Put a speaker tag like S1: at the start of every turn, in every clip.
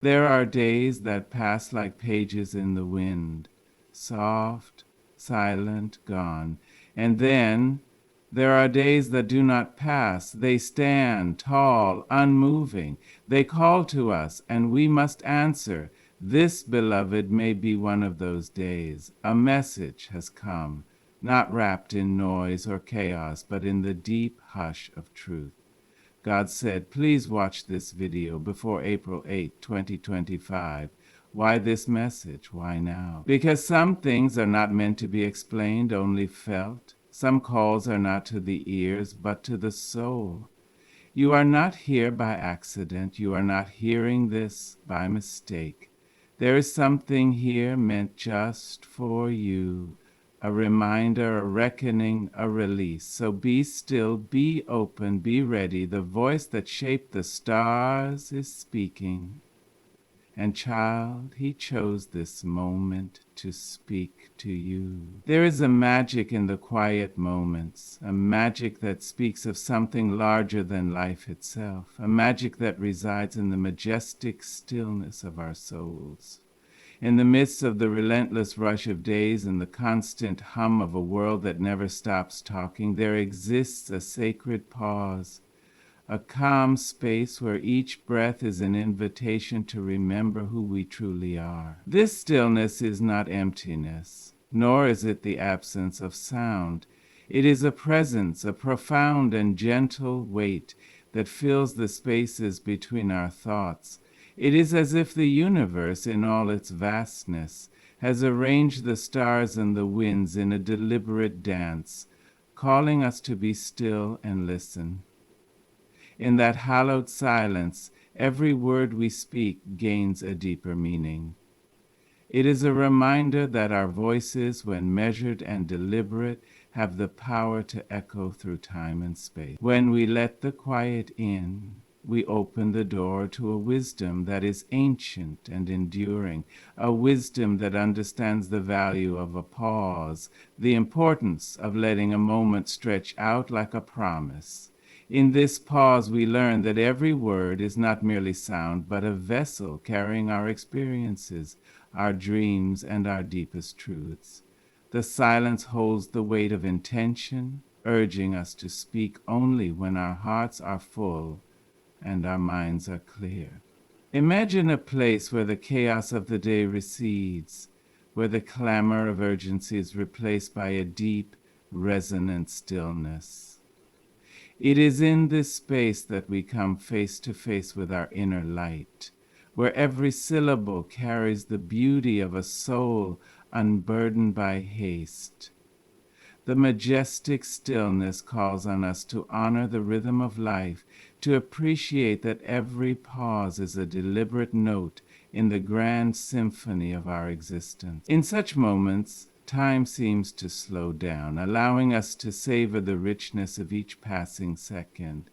S1: There are days that pass like pages in the wind, soft, silent, gone. And then there are days that do not pass. They stand tall, unmoving. They call to us, and we must answer. This, beloved, may be one of those days. A message has come, not wrapped in noise or chaos, but in the deep hush of truth. God said, please watch this video before April 8, 2025. Why this message? Why now? Because some things are not meant to be explained, only felt. Some calls are not to the ears, but to the soul. You are not here by accident. You are not hearing this by mistake. There is something here meant just for you. A reminder, a reckoning, a release. So be still, be open, be ready. The voice that shaped the stars is speaking. And child, he chose this moment to speak to you. There is a magic in the quiet moments, a magic that speaks of something larger than life itself, a magic that resides in the majestic stillness of our souls. In the midst of the relentless rush of days and the constant hum of a world that never stops talking, there exists a sacred pause, a calm space where each breath is an invitation to remember who we truly are. This stillness is not emptiness, nor is it the absence of sound. It is a presence, a profound and gentle weight that fills the spaces between our thoughts. It is as if the universe, in all its vastness, has arranged the stars and the winds in a deliberate dance, calling us to be still and listen. In that hallowed silence, every word we speak gains a deeper meaning. It is a reminder that our voices, when measured and deliberate, have the power to echo through time and space. When we let the quiet in, we open the door to a wisdom that is ancient and enduring, a wisdom that understands the value of a pause, the importance of letting a moment stretch out like a promise. In this pause, we learn that every word is not merely sound, but a vessel carrying our experiences, our dreams, and our deepest truths. The silence holds the weight of intention, urging us to speak only when our hearts are full and our minds are clear. Imagine a place where the chaos of the day recedes, where the clamor of urgency is replaced by a deep, resonant stillness. It is in this space that we come face to face with our inner light, where every syllable carries the beauty of a soul unburdened by haste. The majestic stillness calls on us to honor the rhythm of life, to appreciate that every pause is a deliberate note in the grand symphony of our existence. In such moments, time seems to slow down, allowing us to savor the richness of each passing second.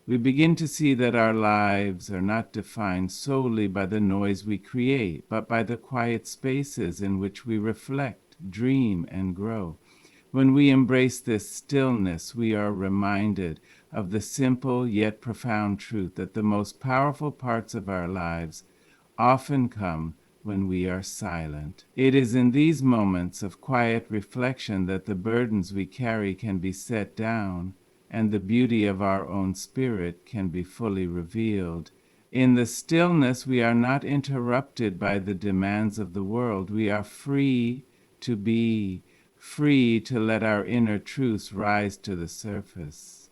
S1: We begin to see that our lives are not defined solely by the noise we create, but by the quiet spaces in which we reflect, dream, and grow. When we embrace this stillness, we are reminded of the simple yet profound truth that the most powerful parts of our lives often come when we are silent. It is in these moments of quiet reflection that the burdens we carry can be set down and the beauty of our own spirit can be fully revealed. In the stillness, we are not interrupted by the demands of the world. We are free to be, free to let our inner truths rise to the surface.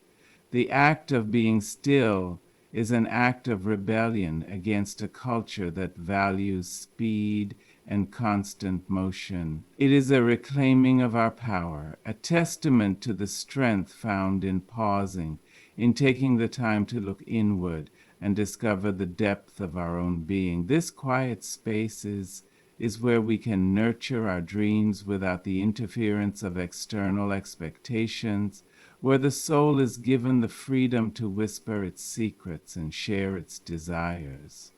S1: The act of being still is an act of rebellion against a culture that values speed and constant motion. It is a reclaiming of our power, a testament to the strength found in pausing, in taking the time to look inward and discover the depth of our own being. This quiet space is where we can nurture our dreams without the interference of external expectations, where the soul is given the freedom to whisper its secrets and share its desires.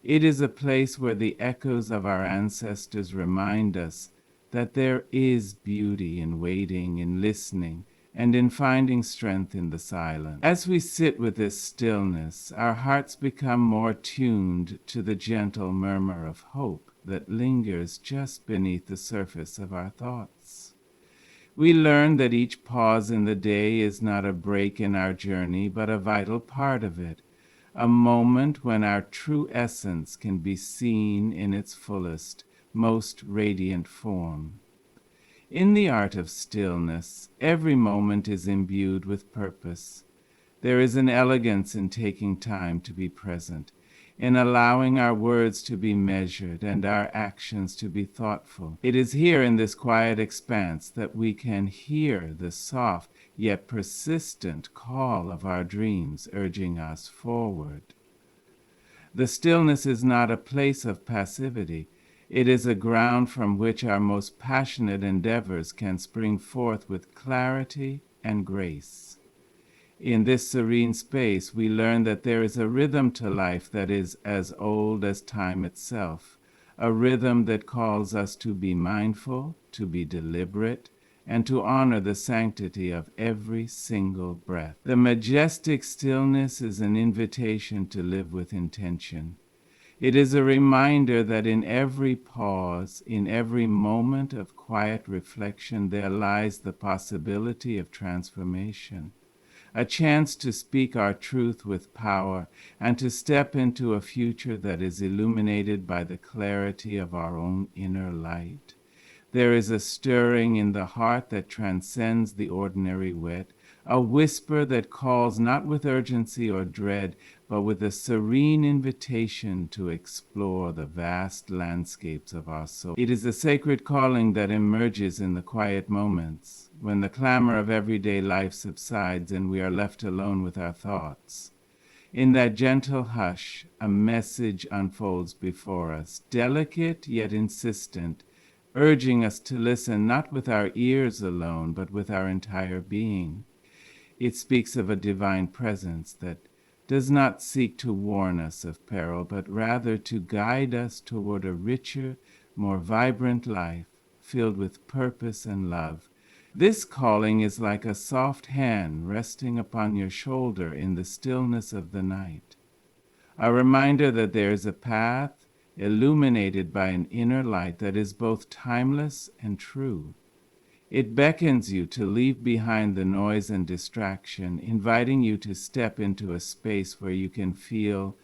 S1: It is a place where the echoes of our ancestors remind us that there is beauty in waiting, in listening, and in finding strength in the silence. As we sit with this stillness, our hearts become more tuned to the gentle murmur of hope that lingers just beneath the surface of our thoughts. We learn that each pause in the day is not a break in our journey, but a vital part of it, a moment when our true essence can be seen in its fullest, most radiant form. In the art of stillness, every moment is imbued with purpose. There is an elegance in taking time to be present, in allowing our words to be measured and our actions to be thoughtful. It is here in this quiet expanse that we can hear the soft yet persistent call of our dreams urging us forward. The stillness is not a place of passivity. It is a ground from which our most passionate endeavors can spring forth with clarity and grace. In this serene space, we learn that there is a rhythm to life that is as old as time itself, a rhythm that calls us to be mindful, to be deliberate, and to honor the sanctity of every single breath. The majestic stillness is an invitation to live with intention. It is a reminder that in every pause, in every moment of quiet reflection, there lies the possibility of transformation, a chance to speak our truth with power and to step into a future that is illuminated by the clarity of our own inner light. There is a stirring in the heart that transcends the ordinary wit, a whisper that calls not with urgency or dread, but with a serene invitation to explore the vast landscapes of our soul. It is a sacred calling that emerges in the quiet moments, when the clamor of everyday life subsides and we are left alone with our thoughts. In that gentle hush, a message unfolds before us, delicate yet insistent, urging us to listen not with our ears alone, but with our entire being. It speaks of a divine presence that does not seek to warn us of peril, but rather to guide us toward a richer, more vibrant life, filled with purpose and love. This calling is like a soft hand resting upon your shoulder in the stillness of the night, a reminder that there is a path illuminated by an inner light that is both timeless and true. It beckons you to leave behind the noise and distraction, inviting you to step into a space where you can feel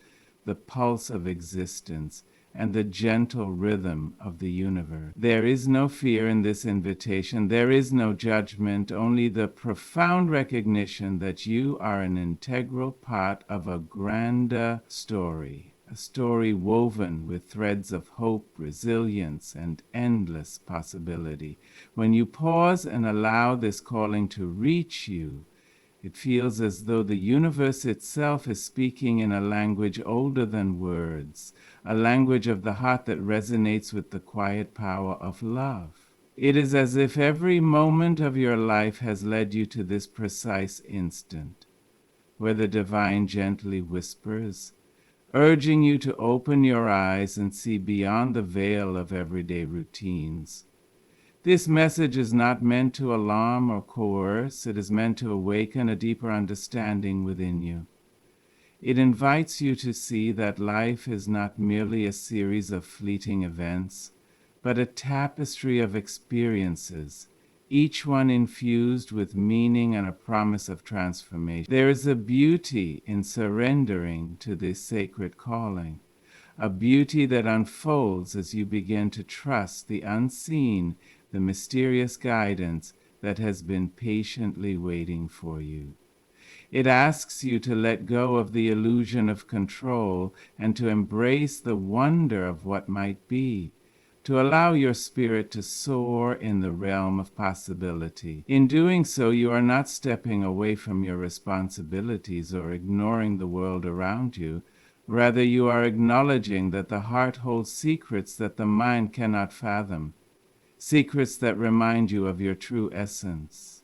S1: the pulse of existence and the gentle rhythm of the universe. There is no fear in this invitation. There is no judgment, only the profound recognition that you are an integral part of a grander story. A story woven with threads of hope, resilience, and endless possibility. When you pause and allow this calling to reach you, it feels as though the universe itself is speaking in a language older than words, a language of the heart that resonates with the quiet power of love. It is as if every moment of your life has led you to this precise instant, where the divine gently whispers, urging you to open your eyes and see beyond the veil of everyday routines. This message is not meant to alarm or coerce. It is meant to awaken a deeper understanding within you. It invites you to see that life is not merely a series of fleeting events, but a tapestry of experiences, each one infused with meaning and a promise of transformation. There is a beauty in surrendering to this sacred calling, a beauty that unfolds as you begin to trust the unseen, the mysterious guidance that has been patiently waiting for you. It asks you to let go of the illusion of control and to embrace the wonder of what might be, to allow your spirit to soar in the realm of possibility. In doing so, you are not stepping away from your responsibilities or ignoring the world around you. Rather, you are acknowledging that the heart holds secrets that the mind cannot fathom, secrets that remind you of your true essence.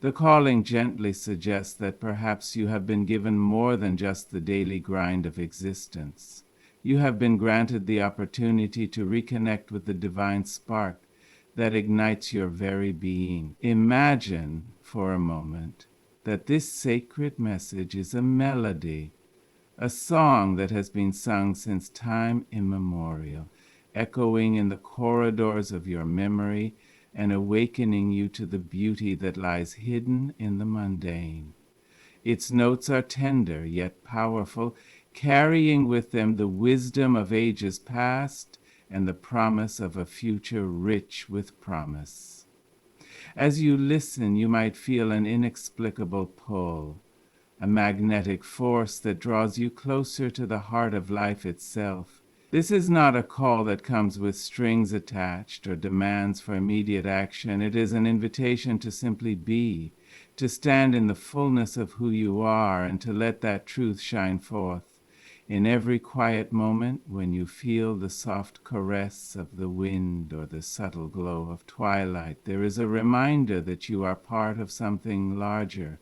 S1: The calling gently suggests that perhaps you have been given more than just the daily grind of existence. You have been granted the opportunity to reconnect with the divine spark that ignites your very being. Imagine for a moment that this sacred message is a melody, a song that has been sung since time immemorial, echoing in the corridors of your memory and awakening you to the beauty that lies hidden in the mundane. Its notes are tender yet powerful, carrying with them the wisdom of ages past and the promise of a future rich with promise. As you listen, you might feel an inexplicable pull, a magnetic force that draws you closer to the heart of life itself. This is not a call that comes with strings attached or demands for immediate action. It is an invitation to simply be, to stand in the fullness of who you are and to let that truth shine forth. In every quiet moment, when you feel the soft caress of the wind or the subtle glow of twilight, there is a reminder that you are part of something larger,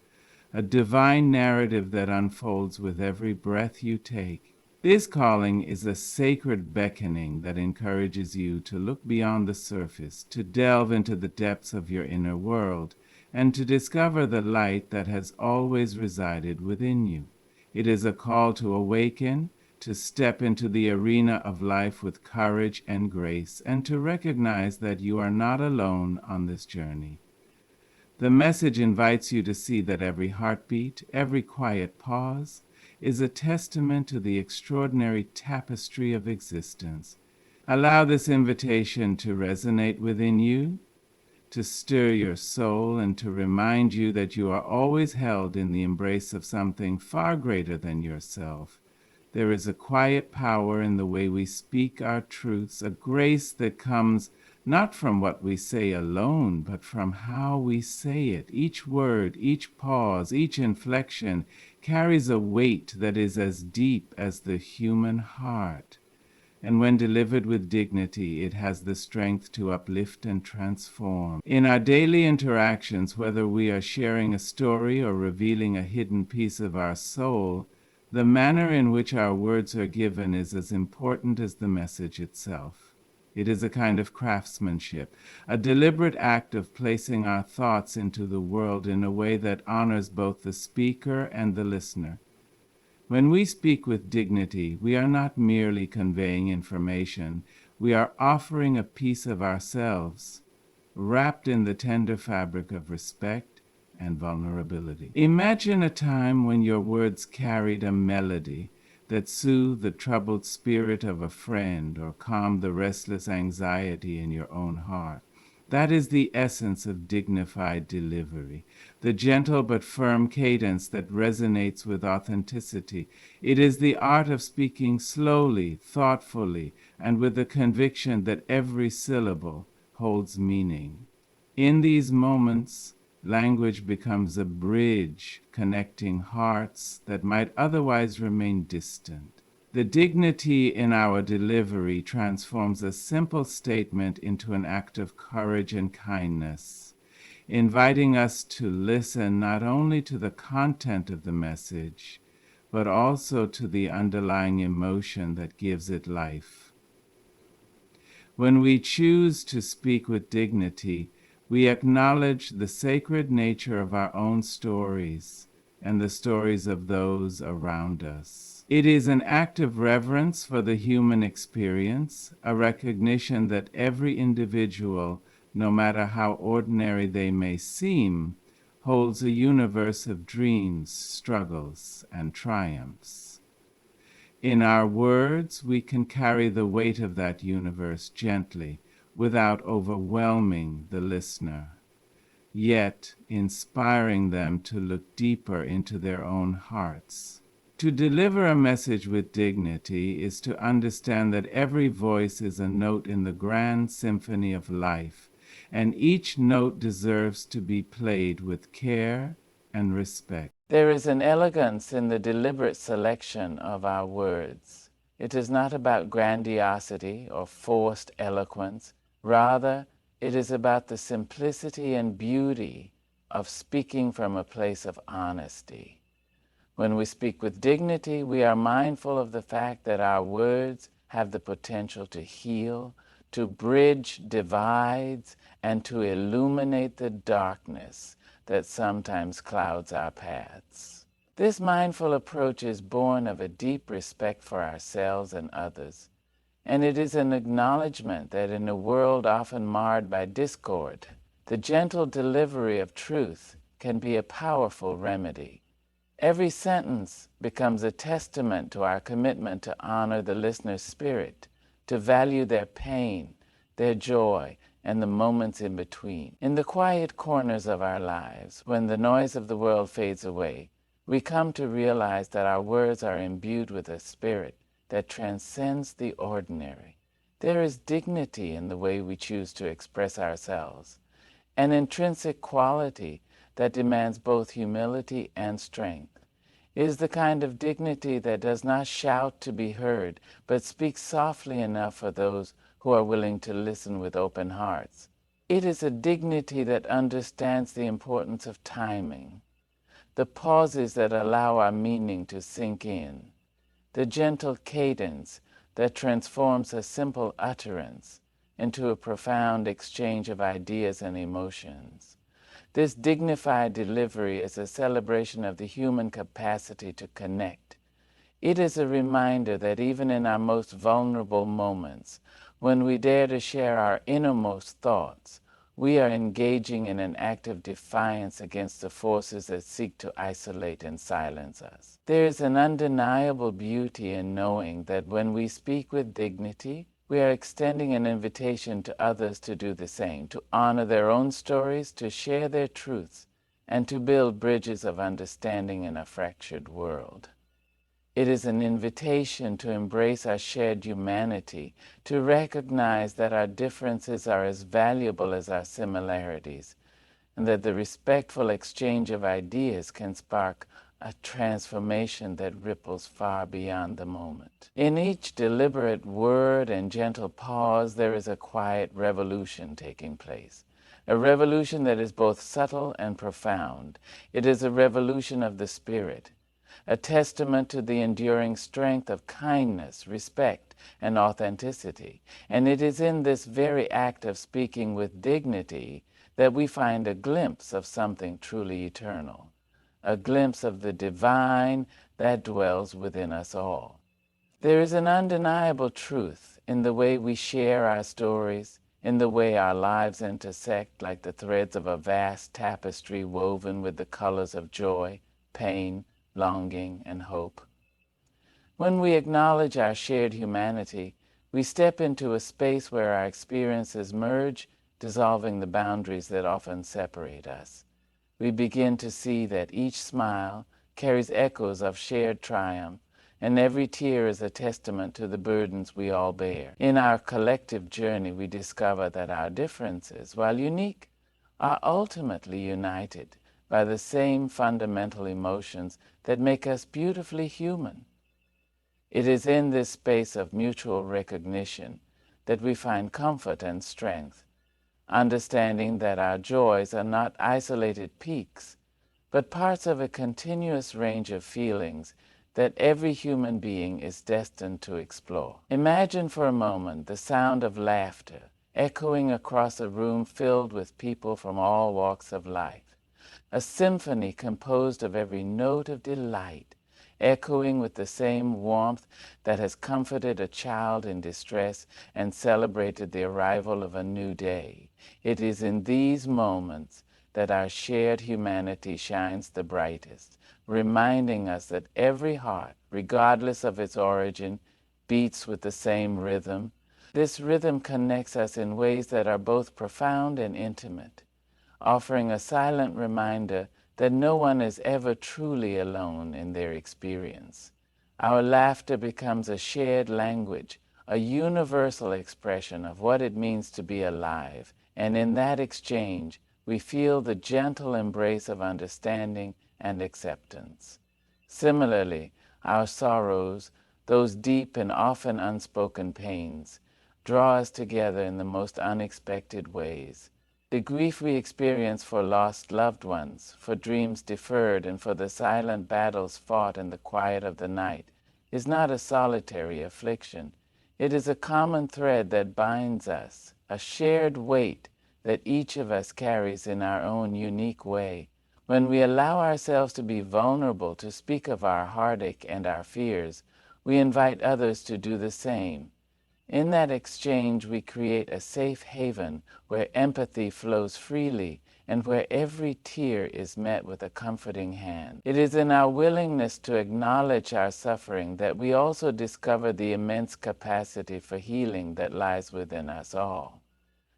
S1: a divine narrative that unfolds with every breath you take. This calling is a sacred beckoning that encourages you to look beyond the surface, to delve into the depths of your inner world, and to discover the light that has always resided within you. It is a call to awaken, to step into the arena of life with courage and grace, and to recognize that you are not alone on this journey. The message invites you to see that every heartbeat, every quiet pause, is a testament to the extraordinary tapestry of existence. Allow this invitation to resonate within you, to stir your soul, and to remind you that you are always held in the embrace of something far greater than yourself. There is a quiet power in the way we speak our truths, a grace that comes not from what we say alone, but from how we say it. Each word, each pause, each inflection carries a weight that is as deep as the human heart. And when delivered with dignity, it has the strength to uplift and transform. In our daily interactions, whether we are sharing a story or revealing a hidden piece of our soul, the manner in which our words are given is as important as the message itself. It is a kind of craftsmanship, a deliberate act of placing our thoughts into the world in a way that honors both the speaker and the listener. When we speak with dignity, we are not merely conveying information, we are offering a piece of ourselves, wrapped in the tender fabric of respect and vulnerability. Imagine a time when your words carried a melody that soothed the troubled spirit of a friend or calmed the restless anxiety in your own heart. That is the essence of dignified delivery, the gentle but firm cadence that resonates with authenticity. It is the art of speaking slowly, thoughtfully, and with the conviction that every syllable holds meaning. In these moments, language becomes a bridge connecting hearts that might otherwise remain distant. The dignity in our delivery transforms a simple statement into an act of courage and kindness, inviting us to listen not only to the content of the message, but also to the underlying emotion that gives it life. When we choose to speak with dignity, we acknowledge the sacred nature of our own stories and the stories of those around us. It is an act of reverence for the human experience, a recognition that every individual, no matter how ordinary they may seem, holds a universe of dreams, struggles, and triumphs. In our words, we can carry the weight of that universe gently, without overwhelming the listener, yet inspiring them to look deeper into their own hearts. To deliver a message with dignity is to understand that every voice is a note in the grand symphony of life, and each note deserves to be played with care and respect. There is an elegance in the deliberate selection of our words. It is not about grandiosity or forced eloquence. Rather, it is about the simplicity and beauty of speaking from a place of honesty. When we speak with dignity, we are mindful of the fact that our words have the potential to heal, to bridge divides, and to illuminate the darkness that sometimes clouds our paths. This mindful approach is born of a deep respect for ourselves and others, and it is an acknowledgement that in a world often marred by discord, the gentle delivery of truth can be a powerful remedy. Every sentence becomes a testament to our commitment to honor the listener's spirit, to value their pain, their joy, and the moments in between. In the quiet corners of our lives, when the noise of the world fades away, we come to realize that our words are imbued with a spirit that transcends the ordinary. There is dignity in the way we choose to express ourselves, an intrinsic quality that demands both humility and strength. It is the kind of dignity that does not shout to be heard, but speaks softly enough for those who are willing to listen with open hearts. It is a dignity that understands the importance of timing, the pauses that allow our meaning to sink in, the gentle cadence that transforms a simple utterance into a profound exchange of ideas and emotions. This dignified delivery is a celebration of the human capacity to connect. It is a reminder that even in our most vulnerable moments, when we dare to share our innermost thoughts, we are engaging in an act of defiance against the forces that seek to isolate and silence us. There is an undeniable beauty in knowing that when we speak with dignity, we are extending an invitation to others to do the same, to honor their own stories, to share their truths, and to build bridges of understanding in a fractured world. It is an invitation to embrace our shared humanity, to recognize that our differences are as valuable as our similarities, and that the respectful exchange of ideas can spark a transformation that ripples far beyond the moment. In each deliberate word and gentle pause, there is a quiet revolution taking place, a revolution that is both subtle and profound. It is a revolution of the spirit, a testament to the enduring strength of kindness, respect, and authenticity. And it is in this very act of speaking with dignity that we find a glimpse of something truly eternal, a glimpse of the divine that dwells within us all. There is an undeniable truth in the way we share our stories, in the way our lives intersect like the threads of a vast tapestry woven with the colors of joy, pain, longing, and hope. When we acknowledge our shared humanity, we step into a space where our experiences merge, dissolving the boundaries that often separate us. We begin to see that each smile carries echoes of shared triumph, and every tear is a testament to the burdens we all bear. In our collective journey, we discover that our differences, while unique, are ultimately united by the same fundamental emotions that make us beautifully human. It is in this space of mutual recognition that we find comfort and strength, understanding that our joys are not isolated peaks, but parts of a continuous range of feelings that every human being is destined to explore. Imagine for a moment the sound of laughter echoing across a room filled with people from all walks of life, a symphony composed of every note of delight, echoing with the same warmth that has comforted a child in distress and celebrated the arrival of a new day. It is in these moments that our shared humanity shines the brightest, reminding us that every heart, regardless of its origin, beats with the same rhythm. This rhythm connects us in ways that are both profound and intimate, offering a silent reminder that no one is ever truly alone in their experience. Our laughter becomes a shared language, a universal expression of what it means to be alive, and in that exchange, we feel the gentle embrace of understanding and acceptance. Similarly, our sorrows, those deep and often unspoken pains, draw us together in the most unexpected ways. The grief we experience for lost loved ones, for dreams deferred, and for the silent battles fought in the quiet of the night is not a solitary affliction. It is a common thread that binds us, a shared weight that each of us carries in our own unique way, When we allow ourselves to be vulnerable, to speak of our heartache and our fears, we invite others to do the same. In that exchange, we create a safe haven where empathy flows freely and where every tear is met with a comforting hand. It is in our willingness to acknowledge our suffering that we also discover the immense capacity for healing that lies within us all.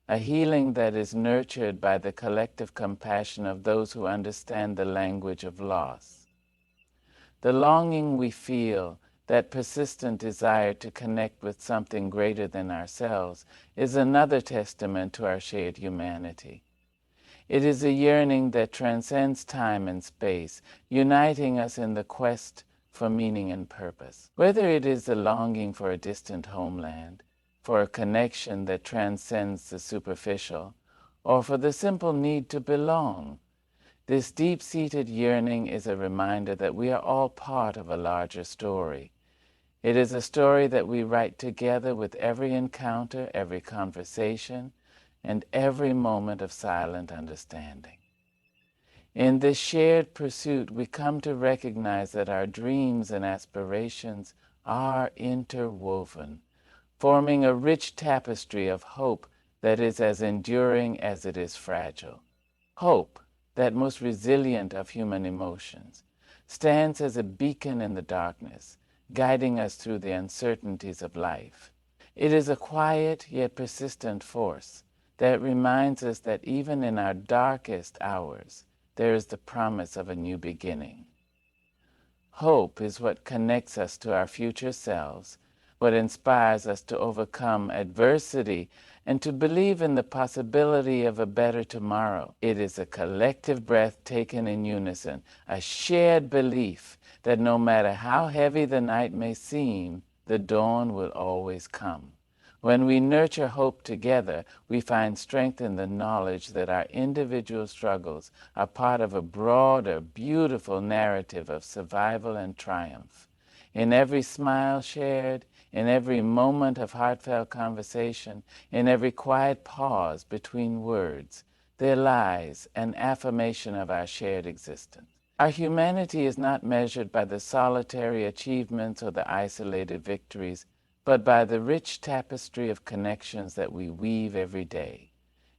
S1: A healing that is nurtured by the collective compassion of those who understand the language of loss. The longing we feel, that persistent desire to connect with something greater than ourselves, is another testament to our shared humanity. It is a yearning that transcends time and space, uniting us in the quest for meaning and purpose. Whether it is a longing for a distant homeland, for a connection that transcends the superficial, or for the simple need to belong, this deep-seated yearning is a reminder that we are all part of a larger story. It is a story that we write together with every encounter, every conversation, and every moment of silent understanding. In this shared pursuit, we come to recognize that our dreams and aspirations are interwoven, forming a rich tapestry of hope that is as enduring as it is fragile. Hope, that most resilient of human emotions, stands as a beacon in the darkness, guiding us through the uncertainties of life. It is a quiet yet persistent force that reminds us that even in our darkest hours, there is the promise of a new beginning. Hope is what connects us to our future selves, what inspires us to overcome adversity and to believe in the possibility of a better tomorrow. It is a collective breath taken in unison, a shared belief that no matter how heavy the night may seem, the dawn will always come. When we nurture hope together, we find strength in the knowledge that our individual struggles are part of a broader, beautiful narrative of survival and triumph. In every smile shared, in every moment of heartfelt conversation, in every quiet pause between words, there lies an affirmation of our shared existence. Our humanity is not measured by the solitary achievements or the isolated victories, but by the rich tapestry of connections that we weave every day.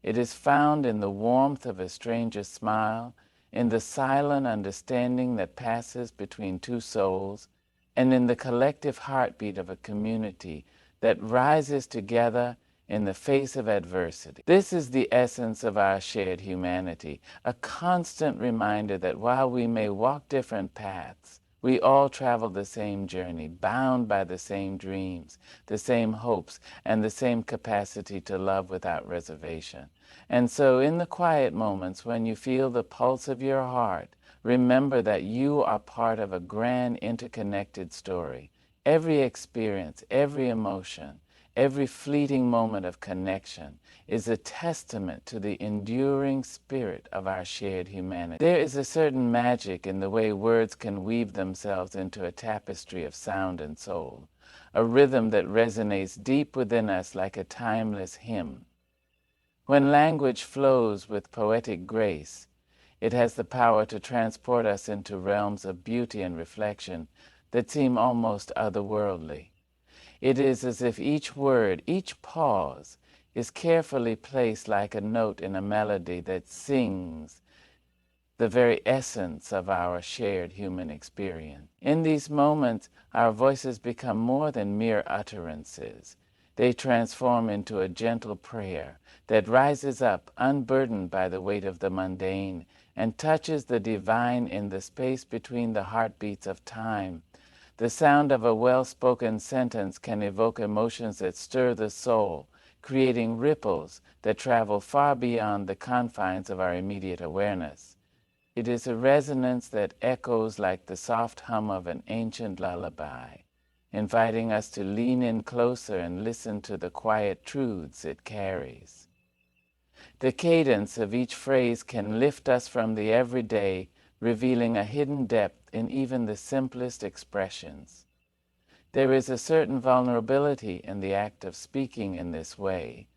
S1: It is found in the warmth of a stranger's smile, in the silent understanding that passes between two souls, and in the collective heartbeat of a community that rises together in the face of adversity. This is the essence of our shared humanity, a constant reminder that while we may walk different paths, we all travel the same journey, bound by the same dreams, the same hopes, and the same capacity to love without reservation. And so in the quiet moments when you feel the pulse of your heart, remember that you are part of a grand interconnected story. Every experience, every emotion, every fleeting moment of connection is a testament to the enduring spirit of our shared humanity. There is a certain magic in the way words can weave themselves into a tapestry of sound and soul, a rhythm that resonates deep within us like a timeless hymn. When language flows with poetic grace, it has the power to transport us into realms of beauty and reflection that seem almost otherworldly. It is as if each word, each pause, is carefully placed like a note in a melody that sings the very essence of our shared human experience. In these moments, our voices become more than mere utterances. They transform into a gentle prayer that rises up, unburdened by the weight of the mundane, and touches the divine in the space between the heartbeats of time. The sound of a well-spoken sentence can evoke emotions that stir the soul, creating ripples that travel far beyond the confines of our immediate awareness. It is a resonance that echoes like the soft hum of an ancient lullaby, inviting us to lean in closer and listen to the quiet truths it carries. The cadence of each phrase can lift us from the everyday, revealing a hidden depth in even the simplest expressions. There is a certain vulnerability in the act of speaking in this way,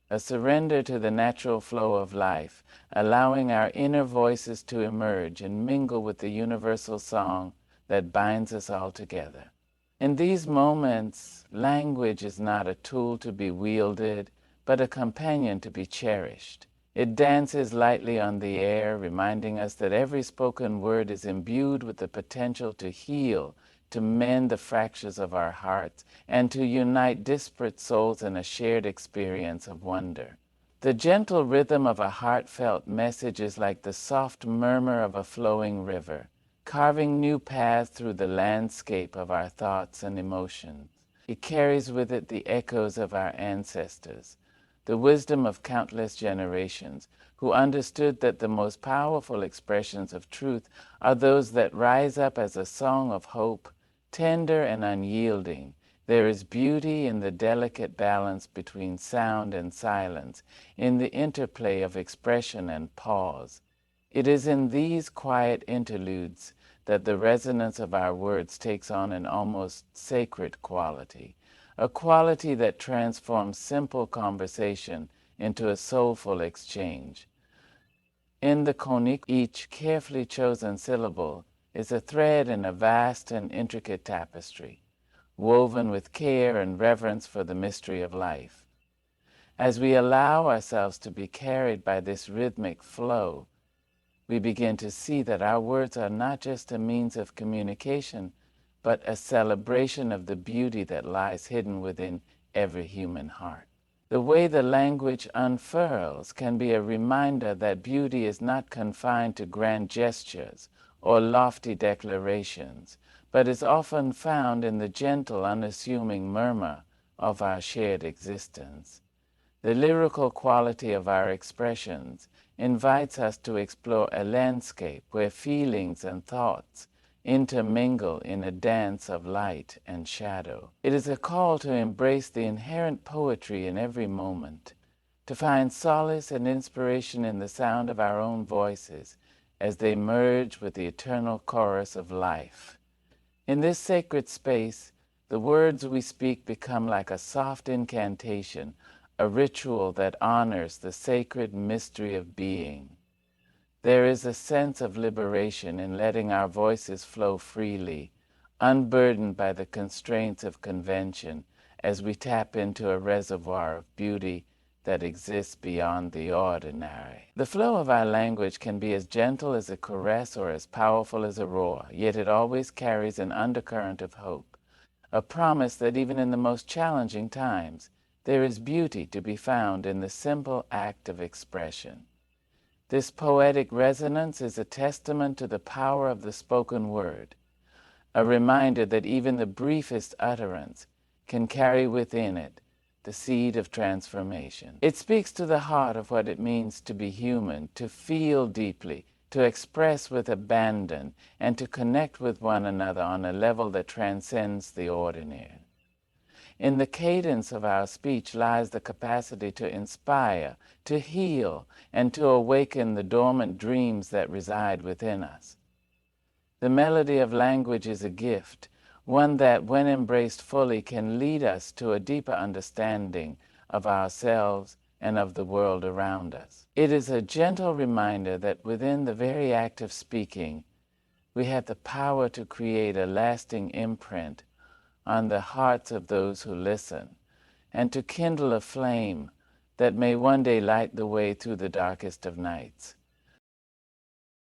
S1: a surrender to the natural flow of life, allowing our inner voices to emerge and mingle with the universal song that binds us all together. In these moments, language is not a tool to be wielded, but a companion to be cherished. It dances lightly on the air, reminding us that every spoken word is imbued with the potential to heal, to mend the fractures of our hearts, and to unite disparate souls in a shared experience of wonder. The gentle rhythm of a heartfelt message is like the soft murmur of a flowing river, carving new paths through the landscape of our thoughts and emotions. It carries with it the echoes of our ancestors, the wisdom of countless generations, who understood that the most powerful expressions of truth are those that rise up as a song of hope, tender and unyielding. There is beauty in the delicate balance between sound and silence, in the interplay of expression and pause. It is in these quiet interludes that the resonance of our words takes on an almost sacred quality, a quality that transforms simple conversation into a soulful exchange. In the conique, each carefully chosen syllable is a thread in a vast and intricate tapestry, woven with care and reverence for the mystery of life. As we allow ourselves to be carried by this rhythmic flow, we begin to see that our words are not just a means of communication, but a celebration of the beauty that lies hidden within every human heart. The way the language unfurls can be a reminder that beauty is not confined to grand gestures or lofty declarations, but is often found in the gentle, unassuming murmur of our shared existence. The lyrical quality of our expressions invites us to explore a landscape where feelings and thoughts intermingle in a dance of light and shadow. It is a call to embrace the inherent poetry in every moment, to find solace and inspiration in the sound of our own voices as they merge with the eternal chorus of life. In this sacred space, the words we speak become like a soft incantation, a ritual that honors the sacred mystery of being. There is a sense of liberation in letting our voices flow freely, unburdened by the constraints of convention, as we tap into a reservoir of beauty that exists beyond the ordinary. The flow of our language can be as gentle as a caress or as powerful as a roar, yet it always carries an undercurrent of hope, a promise that even in the most challenging times, there is beauty to be found in the simple act of expression. This poetic resonance is a testament to the power of the spoken word, a reminder that even the briefest utterance can carry within it the seed of transformation. It speaks to the heart of what it means to be human, to feel deeply, to express with abandon, and to connect with one another on a level that transcends the ordinary. In the cadence of our speech lies the capacity to inspire, to heal, and to awaken the dormant dreams that reside within us. The melody of language is a gift, one that, when embraced fully, can lead us to a deeper understanding of ourselves and of the world around us. It is a gentle reminder that within the very act of speaking, we have the power to create a lasting imprint on the hearts of those who listen, and to kindle a flame that may one day light the way through the darkest of nights.